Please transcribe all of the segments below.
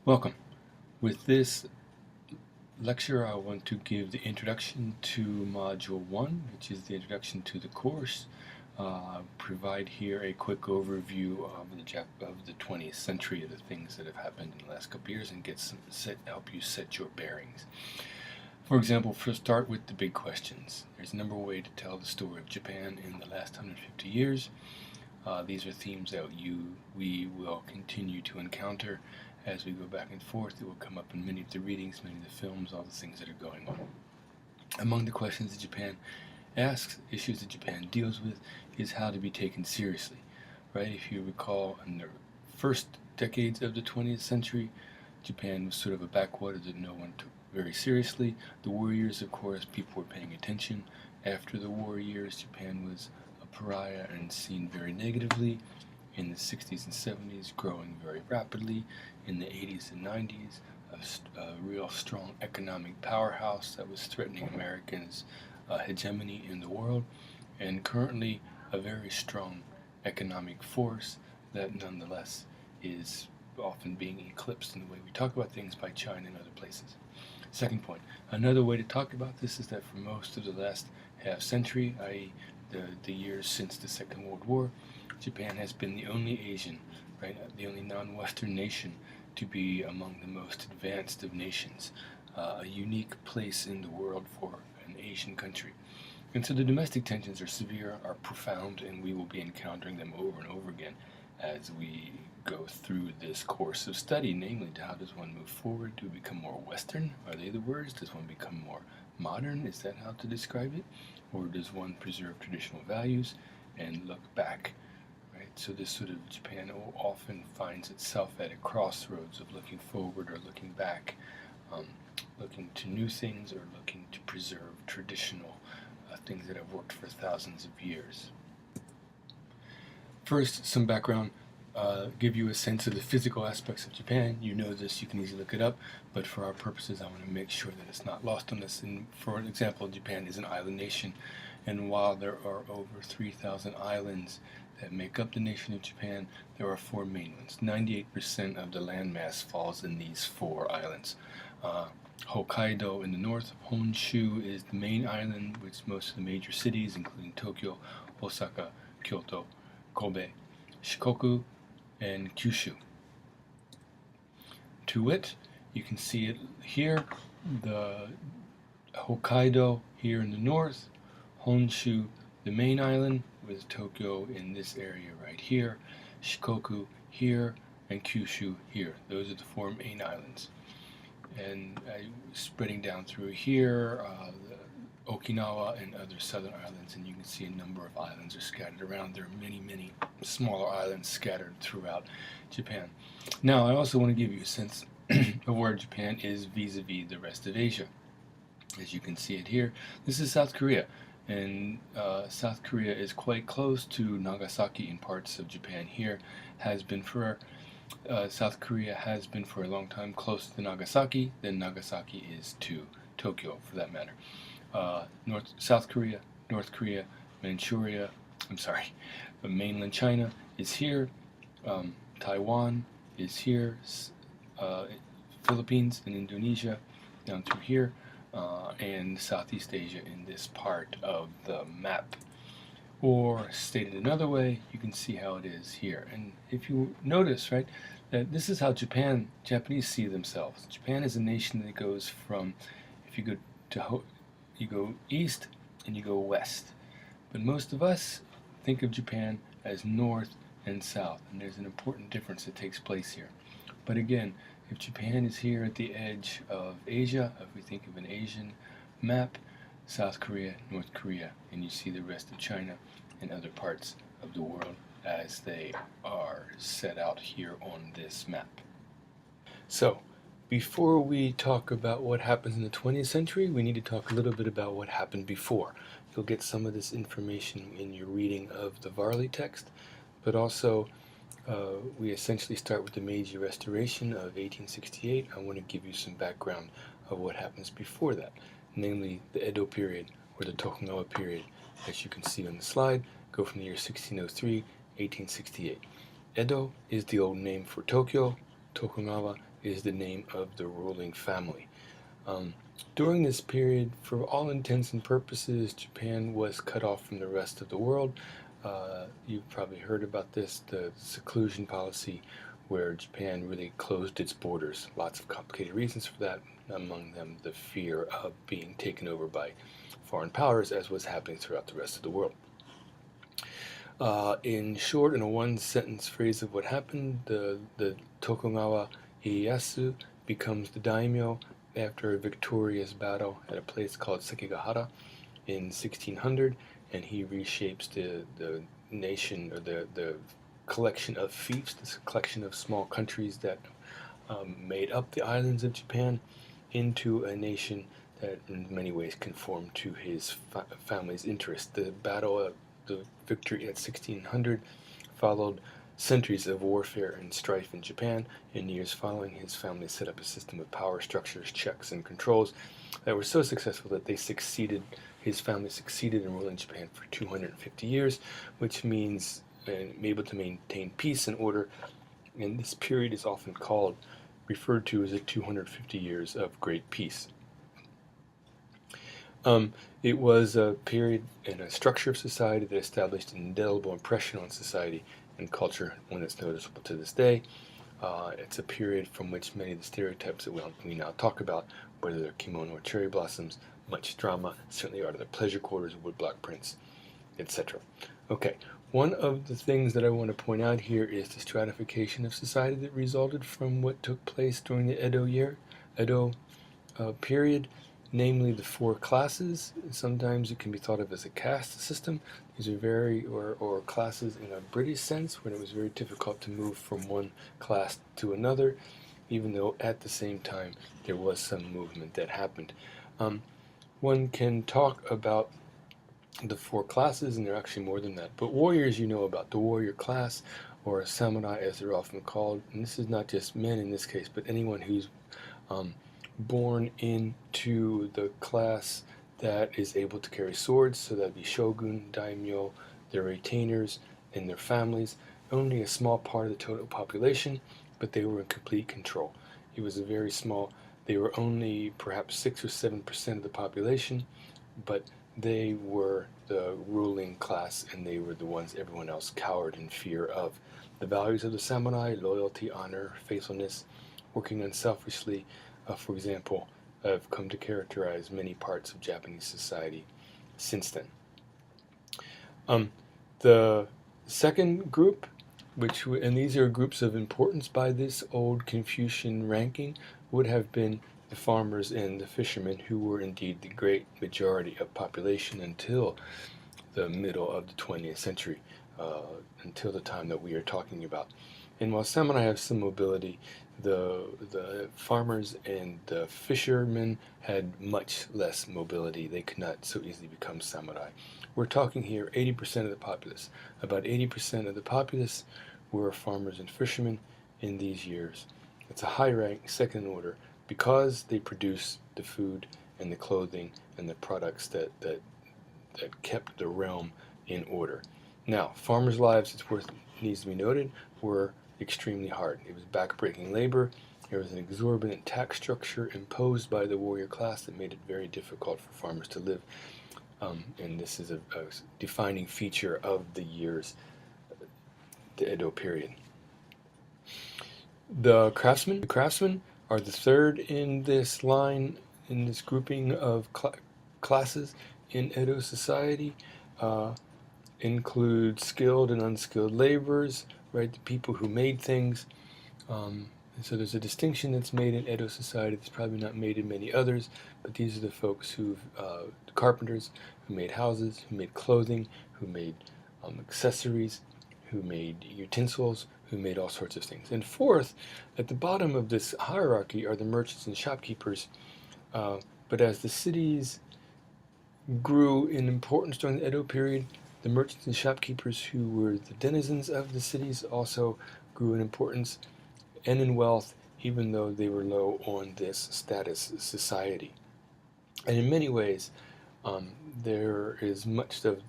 Welcome. With this lecture, I want to give the introduction to Module 1, which is the introduction to the course. Provide here a quick overview of the 20th century, of the things that have happened in the last couple of years, and help you set your bearings. For example, first start with the big questions. There's a number of ways to tell the story of Japan in the last 150 years. These are themes that we will continue to encounter as we go back and forth. It will come up in many of the readings, many of the films, all the things that are going on. Among the questions that Japan asks, issues that Japan deals with, is how to be taken seriously. Right? If you recall, in the first decades of the 20th century, Japan was sort of a backwater that no one took very seriously. The war years, of course, people were paying attention. After the war years, Japan was a pariah and seen very negatively. In the 60s and 70s, growing very rapidly. In the 80s and 90s, a real strong economic powerhouse that was threatening Americans' hegemony in the world, and currently a very strong economic force that nonetheless is often being eclipsed in the way we talk about things by China and other places. Second point, another way to talk about this is that for most of the last half century, i.e. the years since the Second World War, Japan has been the only Asian, the only non-Western nation to be among the most advanced of nations, a unique place in the world for an Asian country. And so the domestic tensions are severe, are profound, and we will be encountering them over and over again as we go through this course of study, namely, how does one move forward? Do we become more Western? Are they the words? Does one become more modern? Is that how to describe it? Or does one preserve traditional values and look back? So this sort of Japan often finds itself at a crossroads of looking forward or looking back, looking to new things or looking to preserve traditional things that have worked for thousands of years. First, some background, give you a sense of the physical aspects of Japan. You know this, you can easily look it up, but for our purposes I want to make sure that it's not lost on us. And for example, Japan is an island nation, and while there are over 3,000 islands that make up the nation of Japan, there are 4 main ones. 98% of the landmass falls in these 4 islands. Hokkaido in the north, Honshu is the main island, with most of the major cities, including Tokyo, Osaka, Kyoto, Kobe, Shikoku, and Kyushu. To wit, you can see it here, the Hokkaido here in the north, Honshu, the main island, with Tokyo in this area right here, Shikoku here, and Kyushu here. Those are the 4 main islands. And spreading down through here, Okinawa and other southern islands, and you can see a number of islands are scattered around. There are many, many smaller islands scattered throughout Japan. Now, I also want to give you a sense of where Japan is vis-a-vis the rest of Asia. As you can see it here, this is South Korea. And South Korea is quite close to Nagasaki in parts of Japan here. South Korea has been for a long time closer to Nagasaki than Nagasaki is to Tokyo, for that matter. South Korea, North Korea, mainland China is here. Taiwan is here. Philippines and Indonesia down through here. And Southeast Asia in this part of the map. Or stated another way, you can see how it is here. And if you notice, that this is how Japanese see themselves. Japan is a nation that goes from, if you go east and you go west. But most of us think of Japan as north and south, and there's an important difference that takes place here. But again, if Japan is here at the edge of Asia, if we think of an Asian map, South Korea, North Korea, and you see the rest of China and other parts of the world as they are set out here on this map. So, before we talk about what happens in the 20th century, we need to talk a little bit about what happened before. You'll get some of this information in your reading of the Varley text, but also we essentially start with the Meiji Restoration of 1868. I want to give you some background of what happens before that, namely the Edo period, or the Tokugawa period, as you can see on the slide, go from the year 1603, 1868. Edo is the old name for Tokyo. Tokugawa is the name of the ruling family. During this period, for all intents and purposes, Japan was cut off from the rest of the world. You've probably heard about this, the seclusion policy, where Japan really closed its borders. Lots of complicated reasons for that, among them the fear of being taken over by foreign powers, as was happening throughout the rest of the world. In short, in a one-sentence phrase of what happened, the Tokugawa Ieyasu becomes the daimyo after a victorious battle at a place called Sekigahara in 1600, and he reshapes the nation, or the collection of fiefs, this collection of small countries that made up the islands of Japan, into a nation that in many ways conformed to his family's interests. The victory at 1600 followed centuries of warfare and strife in Japan. In years following, his family set up a system of power structures, checks, and controls that were so successful that his family succeeded in ruling Japan for 250 years, which means able to maintain peace and order. And this period is often referred to as the 250 years of great peace. It was a period and a structure of society that established an indelible impression on society and culture, one that's noticeable to this day. It's a period from which many of the stereotypes that we now talk about, whether they're kimono or cherry blossoms, much drama, certainly are the pleasure quarters, woodblock prints, etc. Okay, one of the things that I want to point out here is the stratification of society that resulted from what took place during the Edo period, namely the four classes. Sometimes it can be thought of as a caste system. These are or classes in a British sense, when it was very difficult to move from one class to another, even though at the same time there was some movement that happened. One can talk about the four classes, and there are actually more than that. But warriors, you know about the warrior class, or samurai as they're often called. And this is not just men in this case, but anyone who's born into the class that is able to carry swords. So that'd be shogun, daimyo, their retainers, and their families. Only a small part of the total population, but they were in complete control. It was a very small, they were only perhaps 6 or 7% of the population, but they were the ruling class, and they were the ones everyone else cowered in fear of. The values of the samurai, loyalty, honor, faithfulness, working unselfishly, for example, have come to characterize many parts of Japanese society since then. The second group, and these are groups of importance by this old Confucian ranking, would have been the farmers and the fishermen, who were indeed the great majority of population until the middle of the 20th century, until the time that we are talking about. And while samurai have some mobility, the farmers and the fishermen had much less mobility. They could not so easily become samurai. We're talking here 80% of the populace. About 80% of the populace were farmers and fishermen in these years. It's a high rank, second order, because they produce the food and the clothing and the products that kept the realm in order. Now, farmers' lives, needs to be noted, were extremely hard. It was backbreaking labor. There was an exorbitant tax structure imposed by the warrior class that made it very difficult for farmers to live. And this is a defining feature of the Edo period. The craftsmen are the third in this line, in this grouping of classes in Edo society. Include skilled and unskilled laborers, right? The people who made things. And so there's a distinction that's made in Edo society that's probably not made in many others, but these are the folks the carpenters who made houses, who made clothing, who made accessories, who made utensils, who made all sorts of things. And fourth, at the bottom of this hierarchy are the merchants and shopkeepers. But as the cities grew in importance during the Edo period, the merchants and shopkeepers who were the denizens of the cities also grew in importance and in wealth, even though they were low on this status society. And in many ways, there is much of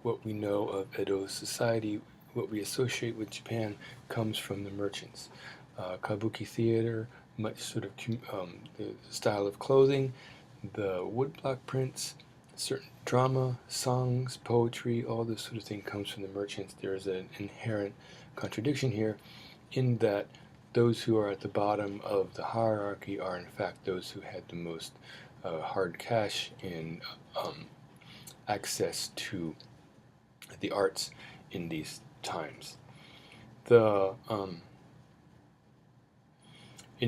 what we know of Edo society what we associate with Japan comes from the merchants. Kabuki theater, much sort of the style of clothing, the woodblock prints, certain drama, songs, poetry, all this sort of thing comes from the merchants. There is an inherent contradiction here in that those who are at the bottom of the hierarchy are in fact those who had the most hard cash and access to the arts in these times. In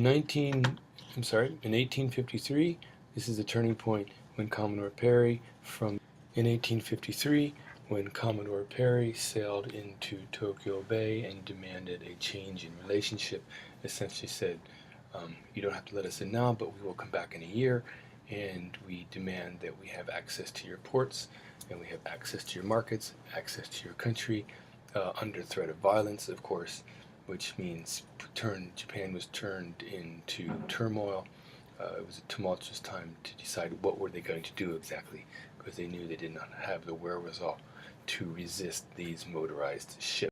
1853, this is the turning point when Commodore Perry in 1853 when Commodore Perry sailed into Tokyo Bay and demanded a change in relationship, essentially said, you don't have to let us in now, but we will come back in a year, and we demand that we have access to your ports, and we have access to your markets, access to your country, under threat of violence, of course, which means Japan was turned into turmoil. It was a tumultuous time to decide what were they going to do exactly, because they knew they did not have the wherewithal to resist these motorized ships.